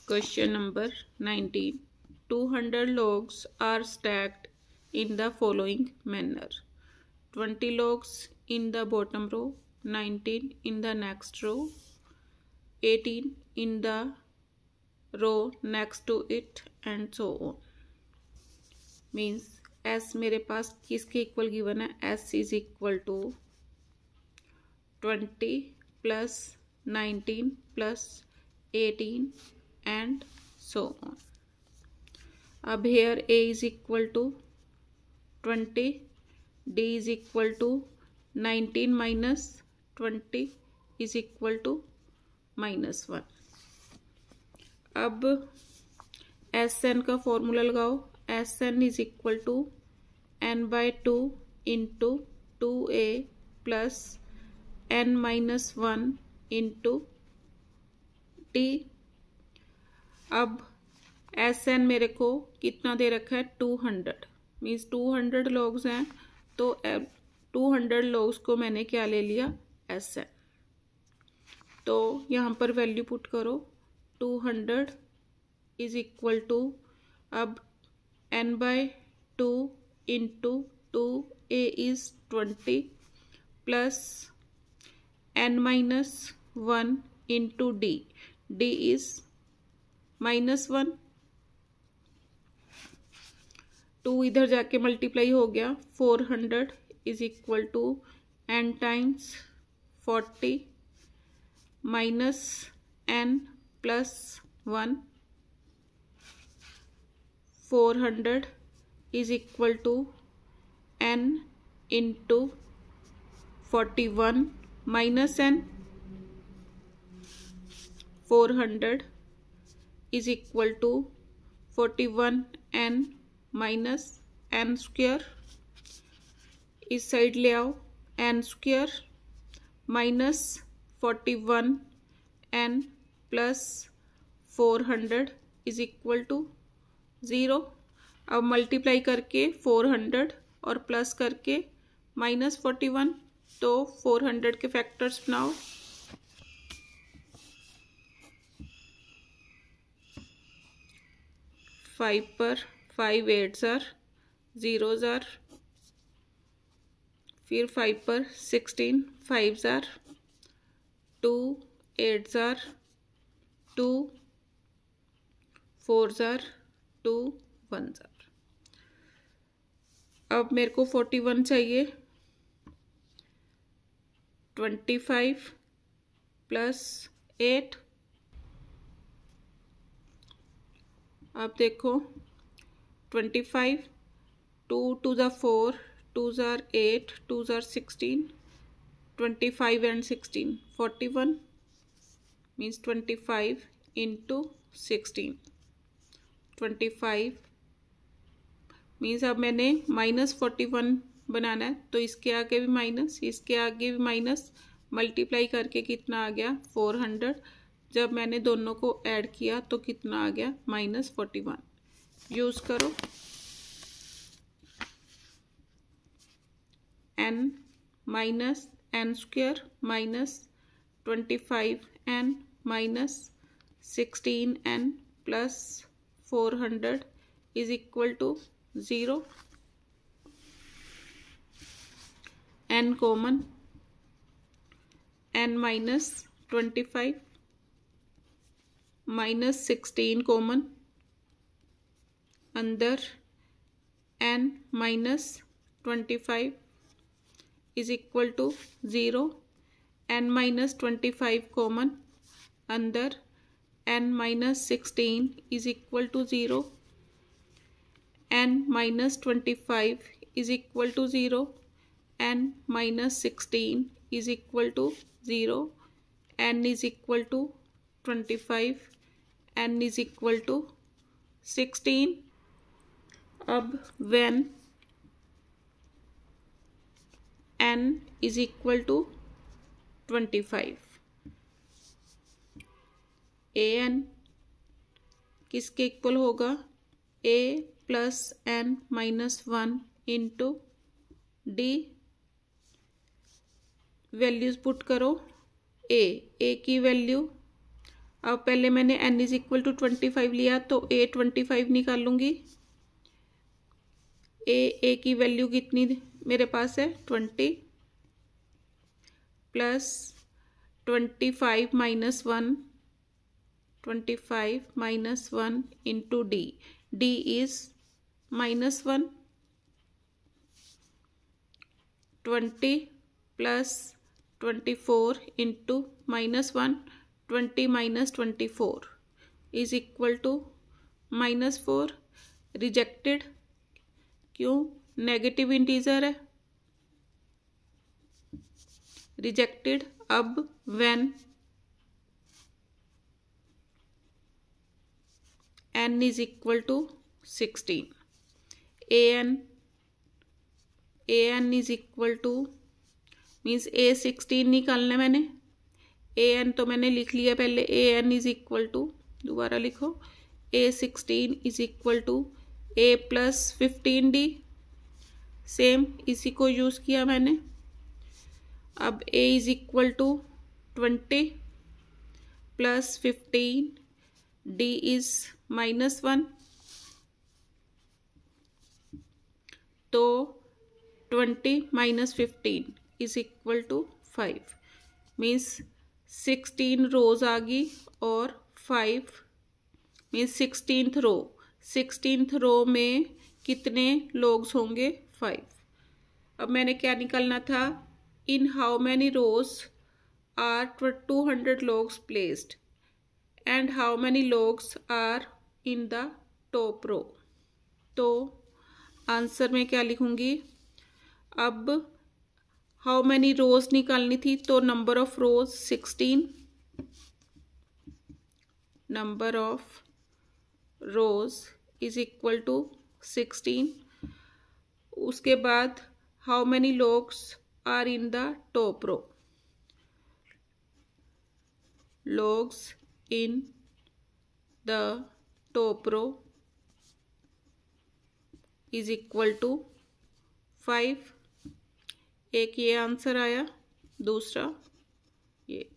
Question number 19. 200 logs are stacked in the following manner. 20 logs in the bottom row, 19 in the next row, 18 in the row next to it, and so on. Means S मेरे पास किसके equal given है? S is equal to 20 plus 19 plus 18 and so on. अब here A is equal to 20, D is equal to 19 minus 20 is equal to -1. अब SN का formula लगाओ. SN is equal to n/2 into 2A plus n-1 into T. अब SN मेरे को कितना दे रखा है? 200. मीन्स 200 लोग्स हैं, तो 200 लोग्स को मैंने क्या ले लिया? SN. तो यहाँ पर वैल्यू पुट करो. 200 इज इक्वल टू, अब n/2 into 2A is 20 plus n-1 into D. D is -1. 2 इधर जाके मल्टीप्लाई हो गया. 400 is equal to n times 40 minus n plus 1. 400 is equal to n into 41 minus n. 400 is equal to 41n minus n square. इस side ले आओ. n square minus 41n plus 400 is equal to 0. अब multiply करके 400 और plus करके -41. तो 400 के factors बनाओ. 5 पर 5 8s आर, 0s आर. फिर 5 पर 16 5s are, 2 8s are, 2 4s are, 2 1s are. अब मेरे को 41 चाहिए. 25 प्लस 8. अब देखो 25, 2 2 ज़ा 4, 2 ज़ार 8, 2 ज़ार 16, 25 and 16 41 means 25 into 16. 25 मीन्स अब मैंने -41 बनाना है, तो इसके आगे भी माइनस, इसके आगे भी माइनस, मल्टीप्लाई करके कितना आ गया? 400. जब मैंने दोनों को ऐड किया तो कितना आ गया? -41. यूज करो. n minus n square minus 25n minus 16n plus 400 is equal to 0. n common, n minus 25 minus 16 common, अंदर n minus 25 is equal to 0. n minus 25 common, अंदर n minus 16 is equal to 0. n minus 25 is equal to 0. n minus 16 is equal to 0. n is equal to 25. n is equal to 16. अब when n is equal to 25, an किसके equal होगा? a plus n-1 into D. Values put करो. ए की value अब पहले मैंने n is equal to 25 लिया तो a 25 निकाल लूँगी। a की वैल्यू कितनी मेरे पास है 20 plus 25 minus 1 into d is -1 20 plus 24 into -1 20 minus 24 is equal to -4। Rejected, क्यों? नेगेटिव इंटीजर है, रिजेक्टेड। अब when n is equal to 16, an is equal to means a 16 निकालना है मैंने। an तो मैंने लिख लिया पहले, an इज इक्वल टू, दोबारा लिखो, a 16 is equal to a plus 15d, same इसी को यूज़ किया मैंने। अब a is equal to 20 plus 15, d is -1, तो 20 minus 15 is equal to 5, means 16 rows आ गई और 5 मीन्स 16th रो में कितने लोग्स होंगे 5। अब मैंने क्या निकालना था, in how many rows are 200 logs placed and how many logs are in the top row. तो आंसर में क्या लिखूंगी, अब हाउ मैनी रोज निकालनी थी तो number of rows 16, number of rows is equal to 16। उसके बाद how many logs are in the top row, logs in the top row is equal to 5। एक ये आंसर आया, दूसरा ये।